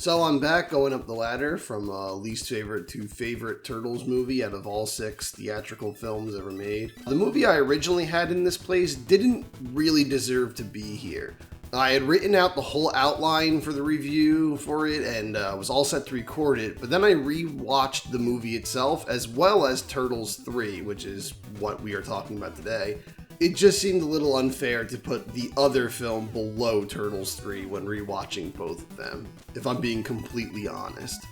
So I'm back going up the ladder from least favorite to favorite Turtles movie out of all 6 theatrical films ever made. The movie I originally had in this place didn't really deserve to be here. I had written out the whole outline for the review for it and was all set to record it, but then I re-watched the movie itself as well as Turtles 3, which is what we are talking about today. It just seemed a little unfair to put the other film below Turtles 3 when rewatching both of them, if I'm being completely honest.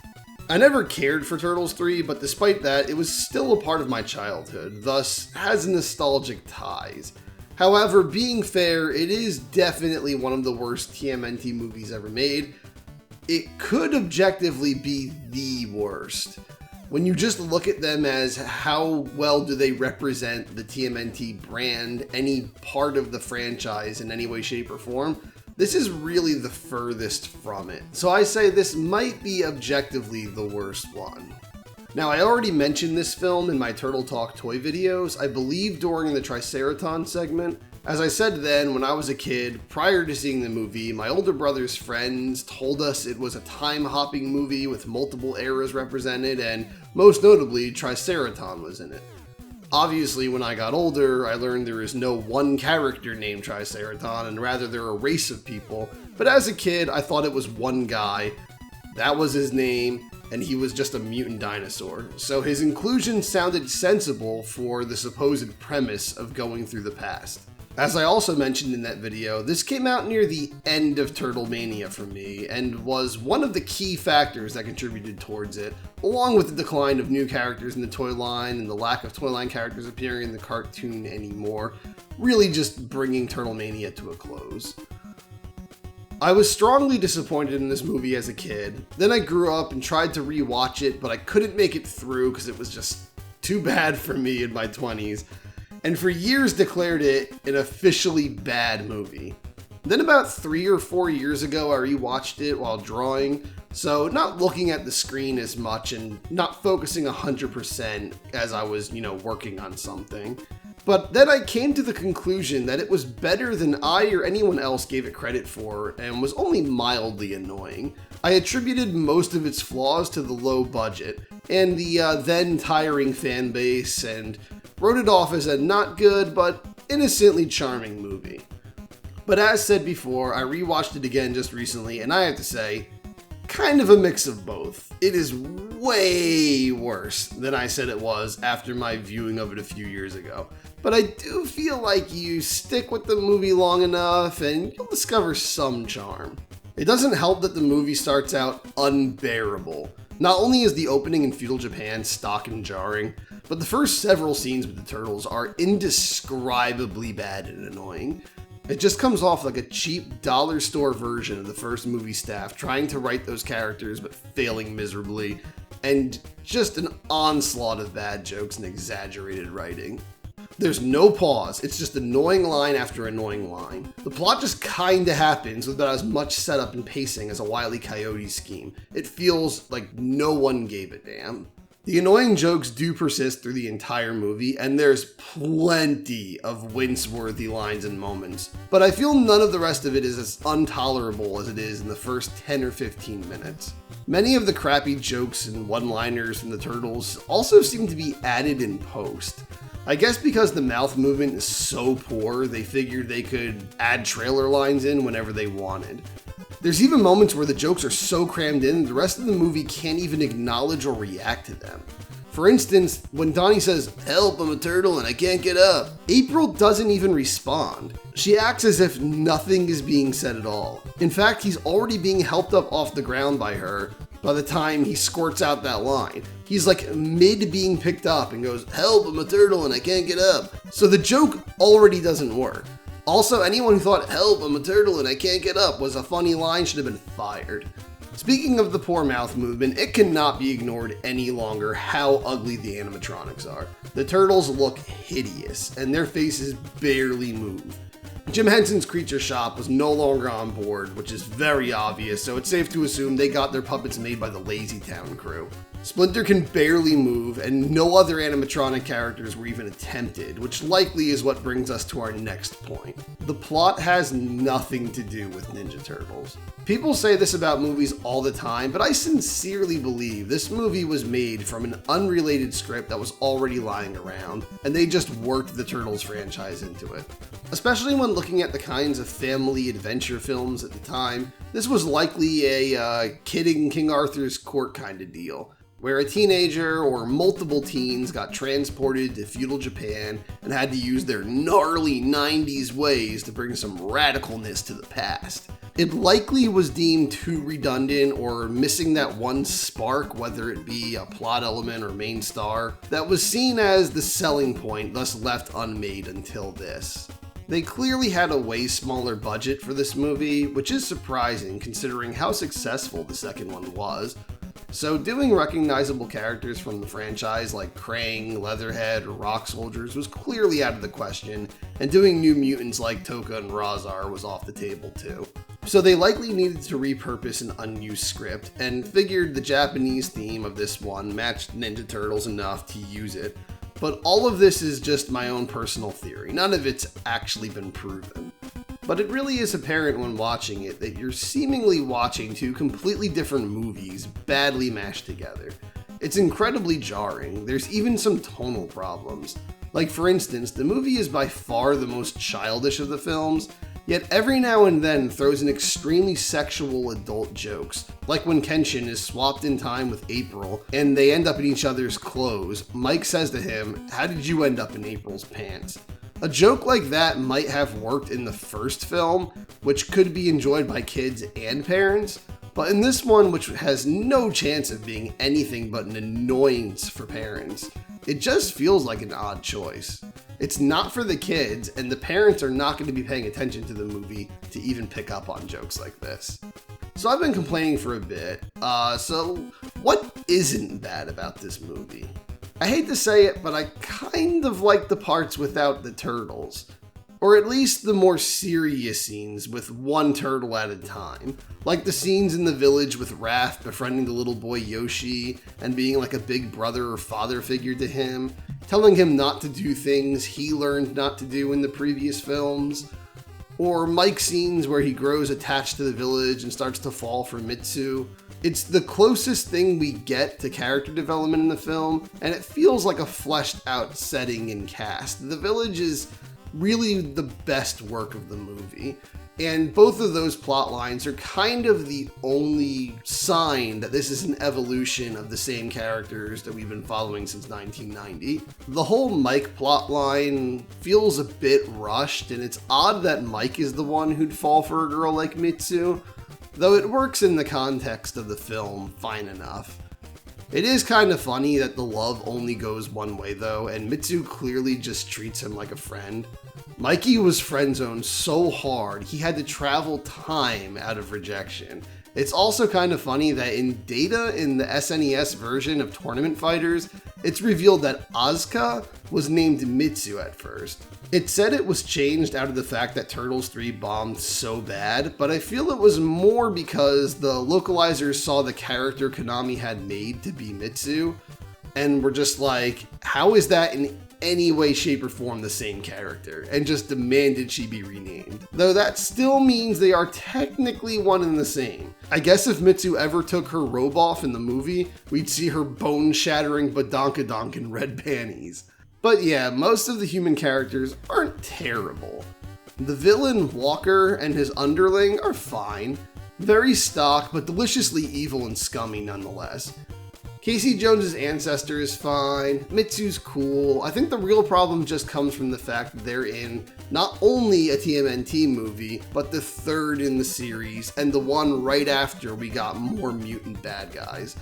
I never cared for Turtles 3, but despite that, it was still a part of my childhood, thus has nostalgic ties. However, being fair, it is definitely one of the worst TMNT movies ever made. It could objectively be the worst. When you just look at them as how well do they represent the TMNT brand, any part of the franchise in any way, shape, or form, this is really the furthest from it. So I say this might be objectively the worst one. Now, I already mentioned this film in my Turtle Talk toy videos, I believe during the Triceraton segment. As I said then, when I was a kid, prior to seeing the movie, my older brother's friends told us it was a time-hopping movie with multiple eras represented, and most notably, Triceraton was in it. Obviously, when I got older, I learned there is no one character named Triceraton, and rather they're a race of people, but as a kid, I thought it was one guy. That was his name, and he was just a mutant dinosaur, so his inclusion sounded sensible for the supposed premise of going through the past. As I also mentioned in that video, this came out near the end of Turtle Mania for me, and was one of the key factors that contributed towards it, along with the decline of new characters in the toy line and the lack of toy line characters appearing in the cartoon anymore, really just bringing Turtle Mania to a close. I was strongly disappointed in this movie as a kid. Then I grew up and tried to rewatch it, but I couldn't make it through because it was just too bad for me in my 20s. And for years declared it an officially bad movie. Then about 3 or 4 years ago, I rewatched it while drawing, so not looking at the screen as much and not focusing 100% as I was, working on something. But then I came to the conclusion that it was better than I or anyone else gave it credit for, and was only mildly annoying. I attributed most of its flaws to the low budget, and the then tiring fan base, and wrote it off as a not good, but innocently charming movie. But as said before, I rewatched it again just recently, and I have to say, kind of a mix of both. It is way worse than I said it was after my viewing of it a few years ago. But I do feel like you stick with the movie long enough, and you'll discover some charm. It doesn't help that the movie starts out unbearable. Not only is the opening in feudal Japan stock and jarring, but the first several scenes with the turtles are indescribably bad and annoying. It just comes off like a cheap dollar store version of the first movie staff trying to write those characters but failing miserably, and just an onslaught of bad jokes and exaggerated writing. There's no pause, it's just annoying line after annoying line. The plot just kinda happens with about as much setup and pacing as a Wile E. Coyote scheme. It feels like no one gave a damn. The annoying jokes do persist through the entire movie, and there's plenty of wince-worthy lines and moments, but I feel none of the rest of it is as intolerable as it is in the first 10 or 15 minutes. Many of the crappy jokes and one-liners from the Turtles also seem to be added in post. I guess because the mouth movement is so poor, they figured they could add trailer lines in whenever they wanted. There's even moments where the jokes are so crammed in, the rest of the movie can't even acknowledge or react to them. For instance, when Donnie says, "Help, I'm a turtle and I can't get up," April doesn't even respond. She acts as if nothing is being said at all. In fact, he's already being helped up off the ground by her by the time he squirts out that line. He's like mid being picked up and goes, "Help, I'm a turtle and I can't get up." So the joke already doesn't work. Also, anyone who thought, "Help, I'm a turtle and I can't get up" was a funny line should have been fired. Speaking of the poor mouth movement, it cannot be ignored any longer how ugly the animatronics are. The turtles look hideous, and their faces barely move. Jim Henson's Creature Shop was no longer on board, which is very obvious, so it's safe to assume they got their puppets made by the Lazy Town crew. Splinter can barely move, and no other animatronic characters were even attempted, which likely is what brings us to our next point. The plot has nothing to do with Ninja Turtles. People say this about movies all the time, but I sincerely believe this movie was made from an unrelated script that was already lying around, and they just worked the Turtles franchise into it. Especially when looking at the kinds of family adventure films at the time, this was likely a Kidding King Arthur's Court kind of deal, where a teenager or multiple teens got transported to feudal Japan and had to use their gnarly 90s ways to bring some radicalness to the past. It likely was deemed too redundant or missing that one spark, whether it be a plot element or main star, that was seen as the selling point, thus left unmade until this. They clearly had a way smaller budget for this movie, which is surprising considering how successful the second one was. So doing recognizable characters from the franchise like Krang, Leatherhead, or Rock Soldiers was clearly out of the question, and doing new mutants like Tokka and Razar was off the table too. So they likely needed to repurpose an unused script, and figured the Japanese theme of this one matched Ninja Turtles enough to use it. But all of this is just my own personal theory, none of it's actually been proven. But it really is apparent when watching it that you're seemingly watching two completely different movies badly mashed together. It's incredibly jarring, there's even some tonal problems. Like for instance, the movie is by far the most childish of the films, yet every now and then throws in extremely sexual adult jokes. Like when Kenshin is swapped in time with April and they end up in each other's clothes, Mike says to him, "How did you end up in April's pants?" A joke like that might have worked in the first film, which could be enjoyed by kids and parents, but in this one, which has no chance of being anything but an annoyance for parents, it just feels like an odd choice. It's not for the kids, and the parents are not going to be paying attention to the movie to even pick up on jokes like this. So I've been complaining for a bit, so what isn't bad about this movie? I hate to say it, but I kind of like the parts without the turtles. Or at least the more serious scenes with one turtle at a time. Like the scenes in the village with Raph befriending the little boy Yoshi and being like a big brother or father figure to him, telling him not to do things he learned not to do in the previous films. Or Mike's scenes where he grows attached to the village and starts to fall for Mitsu. It's the closest thing we get to character development in the film, and it feels like a fleshed out setting and cast. The village is really the best work of the movie, and both of those plot lines are kind of the only sign that this is an evolution of the same characters that we've been following since 1990. The whole Mike plot line feels a bit rushed, and it's odd that Mike is the one who'd fall for a girl like Mitsu, though it works in the context of the film fine enough. It is kind of funny that the love only goes one way though, and Mitsu clearly just treats him like a friend. Mikey was friend-zoned so hard, he had to travel time out of rejection. It's also kind of funny that in data in the SNES version of Tournament Fighters, it's revealed that Asuka was named Mitsu at first. It said it was changed out of the fact that Turtles 3 bombed so bad, but I feel it was more because the localizers saw the character Konami had made to be Mitsu, and were just like, how is that in any way, shape, or form the same character, and just demanded she be renamed. Though that still means they are technically one and the same. I guess if Mitsu ever took her robe off in the movie, we'd see her bone-shattering badonkadonk in red panties. But yeah, most of the human characters aren't terrible. The villain, Walker, and his underling are fine. Very stock, but deliciously evil and scummy nonetheless. Casey Jones's ancestor is fine, Mitsu's cool. I think the real problem just comes from the fact that they're in not only a TMNT movie, but the third in the series, and the one right after we got more mutant bad guys.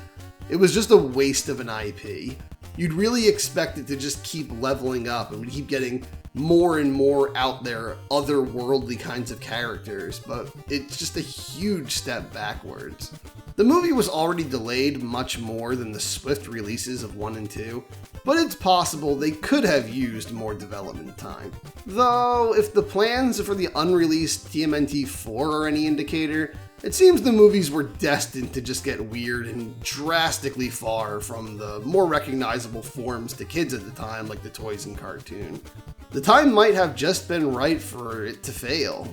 It was just a waste of an IP. You'd really expect it to just keep leveling up and we keep getting more and more out there, otherworldly kinds of characters, but it's just a huge step backwards. The movie was already delayed much more than the swift releases of 1 and 2, but it's possible they could have used more development time. Though, if the plans for the unreleased TMNT 4 are any indicator, It seems the movies were destined to just get weird and drastically far from the more recognizable forms to kids at the time, like the toys and cartoon. The time might have just been right for it to fail.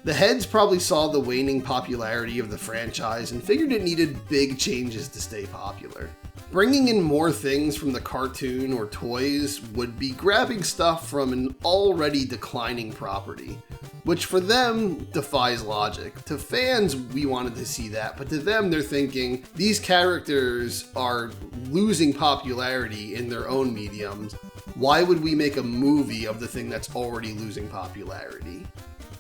The heads probably saw the waning popularity of the franchise and figured it needed big changes to stay popular. Bringing in more things from the cartoon or toys would be grabbing stuff from an already declining property, which for them defies logic. To fans, we wanted to see that, but to them, they're thinking these characters are losing popularity in their own mediums. Why would we make a movie of the thing that's already losing popularity?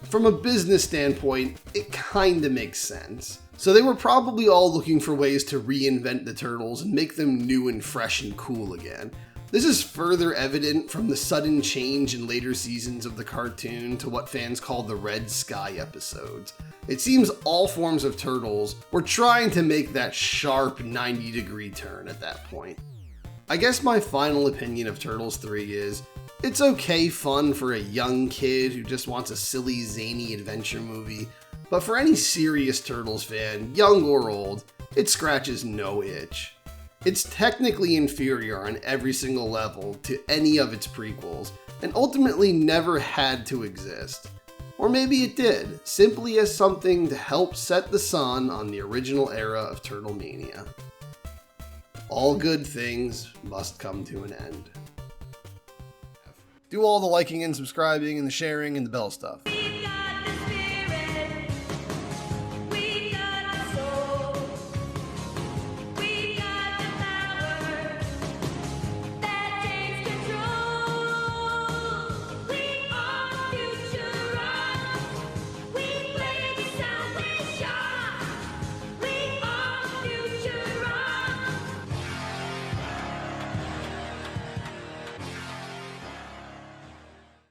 From a business standpoint, it kinda makes sense. So they were probably all looking for ways to reinvent the Turtles and make them new and fresh and cool again. This is further evident from the sudden change in later seasons of the cartoon to what fans call the Red Sky episodes. It seems all forms of Turtles were trying to make that sharp 90-degree turn at that point. I guess my final opinion of Turtles 3 is, it's okay fun for a young kid who just wants a silly, zany adventure movie, but for any serious Turtles fan, young or old, it scratches no itch. It's technically inferior on every single level to any of its prequels, and ultimately never had to exist. Or maybe it did, simply as something to help set the sun on the original era of Turtlemania. All good things must come to an end. Do all the liking and subscribing and the sharing and the bell stuff.